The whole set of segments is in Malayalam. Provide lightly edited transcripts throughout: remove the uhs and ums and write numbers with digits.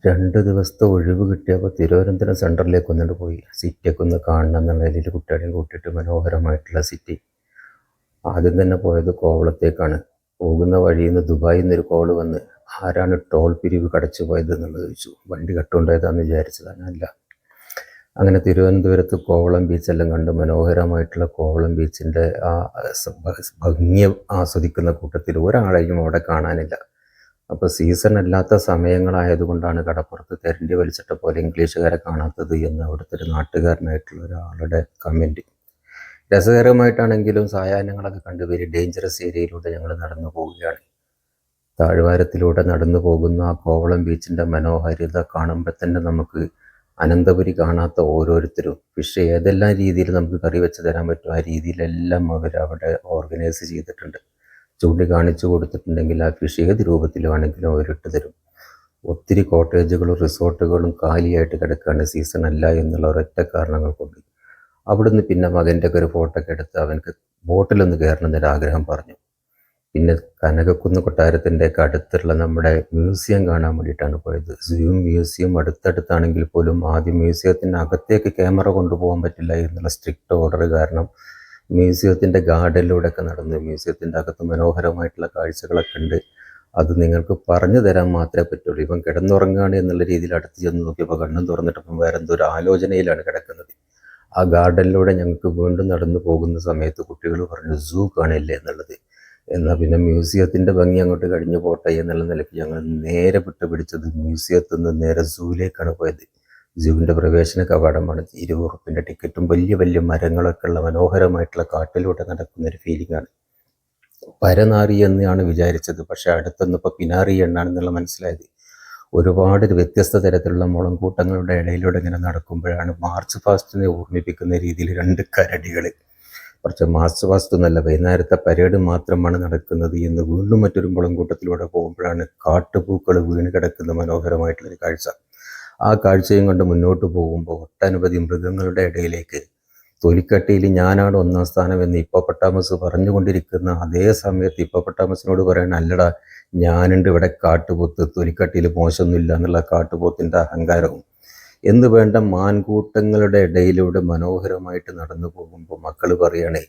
2 ദിവസത്തെ ഒഴിവ് കിട്ടിയപ്പോൾ തിരുവനന്തപുരം സെൻട്രലിലേക്ക് ഒന്നിട്ട് പോയി. സിറ്റിയൊക്കെ ഒന്ന് കാണണം എന്നുള്ള നിലയിൽ കുട്ടികളെയും കൂട്ടിയിട്ട് മനോഹരമായിട്ടുള്ള സിറ്റി. ആദ്യം തന്നെ പോയത് കോവളത്തേക്കാണ്. പോകുന്ന വഴിയിൽ നിന്ന് ദുബായിൽ നിന്നൊരു കോൾ വന്ന്, ആരാണ് ടോൾ പിരിവ് കടച്ചു പോയത് എന്നുള്ളത് ചോദിച്ചു. വണ്ടി കട്ടുകൊണ്ടായതാണെന്ന് വിചാരിച്ചതാണ്. അല്ല. അങ്ങനെ തിരുവനന്തപുരത്ത് കോവളം ബീച്ചെല്ലാം കണ്ട് മനോഹരമായിട്ടുള്ള കോവളം ബീച്ചിൻ്റെ ആ ഭംഗി ആസ്വദിക്കുന്ന കൂട്ടത്തിൽ ഒരാളെയും അവിടെ കാണാനില്ല. അപ്പോൾ സീസൺ അല്ലാത്ത സമയങ്ങളായതുകൊണ്ടാണ് കടപ്പുറത്ത് തെരണ്ടി വലിച്ചിട്ട പോലെ ഇംഗ്ലീഷുകാരെ കാണാത്തത് എന്ന് അവിടുത്തെ ഒരു നാട്ടുകാരനായിട്ടുള്ള ഒരാളുടെ കമൻറ്റ്. രസകരമായിട്ടാണെങ്കിലും സായാഹ്നങ്ങളൊക്കെ കണ്ട് വെരി ഡേഞ്ചറസ് ഏരിയയിലൂടെ ഞങ്ങൾ നടന്നു പോവുകയാണ്. താഴ്വാരത്തിലൂടെ നടന്നു പോകുന്ന ആ കോവളം ബീച്ചിൻ്റെ മനോഹാരിത കാണുമ്പോൾ തന്നെ നമുക്ക് അനന്തപുരി കാണാത്ത ഓരോരുത്തരും ഫിഷ് ഏതെല്ലാം രീതിയിൽ നമുക്ക് കറി വെച്ച് തരാൻ പറ്റും ആ രീതിയിലെല്ലാം അവരവിടെ ഓർഗനൈസ് ചെയ്തിട്ടുണ്ട്. ചൂണ്ടിക്കാണിച്ചു കൊടുത്തിട്ടുണ്ടെങ്കിൽ ആ ഫിഷ് ഏത് രൂപത്തിലാണെങ്കിലും അവരിട്ട് തരും. ഒത്തിരി കോട്ടേജുകളും റിസോർട്ടുകളും കാലിയായിട്ട് കിടക്കുകയാണ് സീസൺ അല്ല എന്നുള്ള ഒരൊറ്റ കാരണങ്ങൾ കൊണ്ട്. അവിടുന്ന് പിന്നെ മകൻ്റെ ഒക്കെ ഒരു ഫോട്ടോ ഒക്കെ എടുത്ത് അവനക്ക് ബോട്ടിലൊന്ന് കയറണമെന്നൊരാഗ്രഹം പറഞ്ഞു. പിന്നെ കനകക്കുന്ന് കൊട്ടാരത്തിൻ്റെ ഒക്കെ അടുത്തുള്ള നമ്മുടെ മ്യൂസിയം കാണാൻ വേണ്ടിയിട്ടാണ് പോയത്. സൂ മ്യൂസിയം അടുത്തടുത്താണെങ്കിൽ പോലും ആദ്യം മ്യൂസിയത്തിൻ്റെ അകത്തേക്ക് ക്യാമറ കൊണ്ടുപോകാൻ പറ്റില്ല എന്നുള്ള സ്ട്രിക്റ്റ് ഓർഡർ കാരണം മ്യൂസിയത്തിൻ്റെ ഗാർഡനിലൂടെയൊക്കെ നടന്ന് മ്യൂസിയത്തിൻ്റെ അകത്ത് മനോഹരമായിട്ടുള്ള കാഴ്ചകളൊക്കെ ഉണ്ട്. അത് നിങ്ങൾക്ക് പറഞ്ഞു തരാൻ മാത്രമേ പറ്റുള്ളൂ. ഇവൻ കിടന്നുറങ്ങുകയാണ് എന്നുള്ള രീതിയിൽ അടുത്ത് ചെന്ന് നോക്കിയപ്പോൾ കണ്ണും തുറന്നിട്ടപ്പം വേറെ എന്തോ ഒരു ആലോചനയിലാണ് കിടക്കുന്നത്. ആ ഗാർഡനിലൂടെ ഞങ്ങൾക്ക് വീണ്ടും നടന്നു പോകുന്ന സമയത്ത് കുട്ടികൾ പറഞ്ഞു സൂ കാണില്ലേ എന്നുള്ളത്. എന്നാൽ പിന്നെ മ്യൂസിയത്തിൻ്റെ ഭംഗി അങ്ങോട്ട് കഴിഞ്ഞു പോട്ടെ എന്നുള്ള നിലയ്ക്ക് ഞങ്ങൾ നേരെ വിട്ടുപിടിച്ചത് മ്യൂസിയത്തിൽ നിന്ന് നേരെ സൂവിലേക്കാണ് പോയത്. സൂവിൻ്റെ പ്രവേശന കവാടമാണ്. 20 ഉറുപ്പിൻ്റെ ടിക്കറ്റും വലിയ വലിയ മരങ്ങളൊക്കെ ഉള്ള മനോഹരമായിട്ടുള്ള കാട്ടിലൂടെ നടക്കുന്നൊരു ഫീലിംഗാണ്. പരനാറി എന്നാണ് വിചാരിച്ചത്, പക്ഷേ അടുത്തൊന്നിപ്പോൾ പിനാറി എന്നാണെന്നുള്ള മനസ്സിലായത്. ഒരുപാട് വ്യത്യസ്ത തരത്തിലുള്ള മുളംകൂട്ടങ്ങളുടെ ഇടയിലൂടെ ഇങ്ങനെ നടക്കുമ്പോഴാണ് മാർച്ച് പാസ്റ്റിനെ ഓർമ്മിപ്പിക്കുന്ന രീതിയിൽ 2 കരടികൾ. കുറച്ച് മാർച്ച് പാസ്റ്റ് എന്നല്ല, വൈകുന്നേരത്തെ പരേഡ് മാത്രമാണ് നടക്കുന്നത് എന്ന് വീണ്ടും മറ്റൊരു മുളംകൂട്ടത്തിലൂടെ പോകുമ്പോഴാണ് കാട്ടുപൂക്കൾ വീണ് കിടക്കുന്ന മനോഹരമായിട്ടുള്ളൊരു കാഴ്ച. ആ കാഴ്ചയും കൊണ്ട് മുന്നോട്ട് പോകുമ്പോൾ ഒട്ടനവധി മൃഗങ്ങളുടെ ഇടയിലേക്ക് തൊലിക്കട്ടിയിൽ ഞാനാണ് 1ാം സ്ഥാനം എന്ന് ഹിപ്പോപ്പൊട്ടാമസ് പറഞ്ഞുകൊണ്ടിരിക്കുന്ന അതേ സമയത്ത് ഹിപ്പോപ്പൊട്ടാമസിനോട് പറയണം, അല്ലടാ ഞാനുണ്ട് ഇവിടെ കാട്ടുപോത്ത്, തൊലിക്കട്ടിയിൽ മോശമൊന്നുമില്ല എന്നുള്ള കാട്ടുപോത്തിൻ്റെ അഹങ്കാരവും എന്ന് വേണ്ട മാൻകൂട്ടങ്ങളുടെ ഇടയിലൂടെ മനോഹരമായിട്ട് നടന്നു പോകുമ്പോൾ മക്കൾ പറയണേ,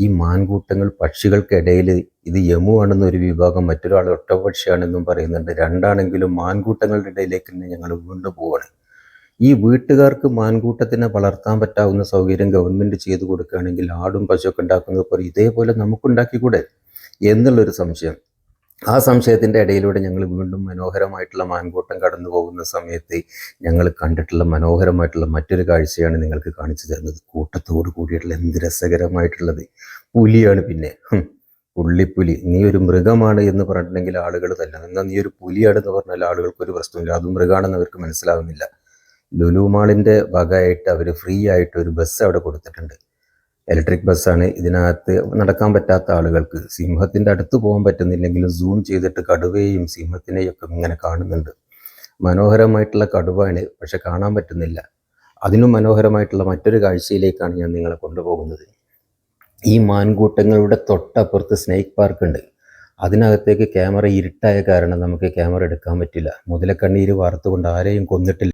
ഈ മാൻകൂട്ടങ്ങൾ പക്ഷികൾക്കിടയിൽ ഇത് യമുവാണെന്നൊരു വിഭാഗം, മറ്റൊരാൾ ഒട്ടപക്ഷിയാണെന്നും പറയുന്നുണ്ട്. രണ്ടാണെങ്കിലും മാൻകൂട്ടങ്ങളുടെ ഇടയിലേക്ക് തന്നെ ഞങ്ങൾ വീണ്ടും പോവാണ്. ഈ വീട്ടുകാർക്ക് മാൻകൂട്ടത്തിനെ വളർത്താൻ പറ്റാവുന്ന സൗകര്യം ഗവൺമെൻറ് ചെയ്തു കൊടുക്കുകയാണെങ്കിൽ ആടും പശുവൊക്കെ ഉണ്ടാക്കുന്നത് പോലെ ഇതേപോലെ നമുക്കുണ്ടാക്കിക്കൂടെ എന്നുള്ളൊരു സംശയം. ആ സംശയത്തിൻ്റെ ഇടയിലൂടെ ഞങ്ങൾ വീണ്ടും മനോഹരമായിട്ടുള്ള മാൻകൂട്ടം കടന്നു പോകുന്ന സമയത്ത് ഞങ്ങൾ കണ്ടിട്ടുള്ള മനോഹരമായിട്ടുള്ള മറ്റൊരു കാഴ്ചയാണ് നിങ്ങൾക്ക് കാണിച്ചു തരുന്നത്. കൂട്ടത്തോട് കൂടിയിട്ടുള്ള എന്ത് രസകരമായിട്ടുള്ളത് പുലിയാണ്. പിന്നെ പുള്ളിപ്പുലി, നീ ഒരു മൃഗമാണ് എന്ന് പറഞ്ഞിട്ടുണ്ടെങ്കിൽ ആളുകൾ തല്ല, എന്നാൽ നീ ഒരു പുലിയാണെന്ന് പറഞ്ഞാൽ ആളുകൾക്കൊരു പ്രശ്നമില്ല, അതും മൃഗമാണെന്ന് അവർക്ക് മനസ്സിലാവുന്നില്ല. ലുലു മാളിൻ്റെ വകയായിട്ട് അവർ ഫ്രീ ആയിട്ട് ഒരു ബസ് അവിടെ കൊടുത്തിട്ടുണ്ട്. ഇലക്ട്രിക് ബസ്സാണ്. ഇതിനകത്ത് നടക്കാൻ പറ്റാത്ത ആളുകൾക്ക്, സിംഹത്തിൻ്റെ അടുത്ത് പോകാൻ പറ്റുന്നില്ലെങ്കിലും സൂം ചെയ്തിട്ട് കടുവയെയും സിംഹത്തിനെയും ഒക്കെ ഇങ്ങനെ കാണുന്നുണ്ട്. മനോഹരമായിട്ടുള്ള കടുവയാണ്, പക്ഷെ കാണാൻ പറ്റുന്നില്ല. അതിനും മനോഹരമായിട്ടുള്ള മറ്റൊരു കാഴ്ചയിലേക്കാണ് ഞാൻ നിങ്ങളെ കൊണ്ടുപോകുന്നത്. ഈ മാൻകൂട്ടങ്ങളുടെ തൊട്ടപ്പുറത്ത് സ്നേക്ക് പാർക്ക് ഉണ്ട്. അതിനകത്തേക്ക് ക്യാമറ ഇരുട്ടായ കാരണം നമുക്ക് ക്യാമറ എടുക്കാൻ പറ്റില്ല. മുതലക്കണ്ണീര് വാർത്തുകൊണ്ട് ആരെയും കൊന്നിട്ടില്ല.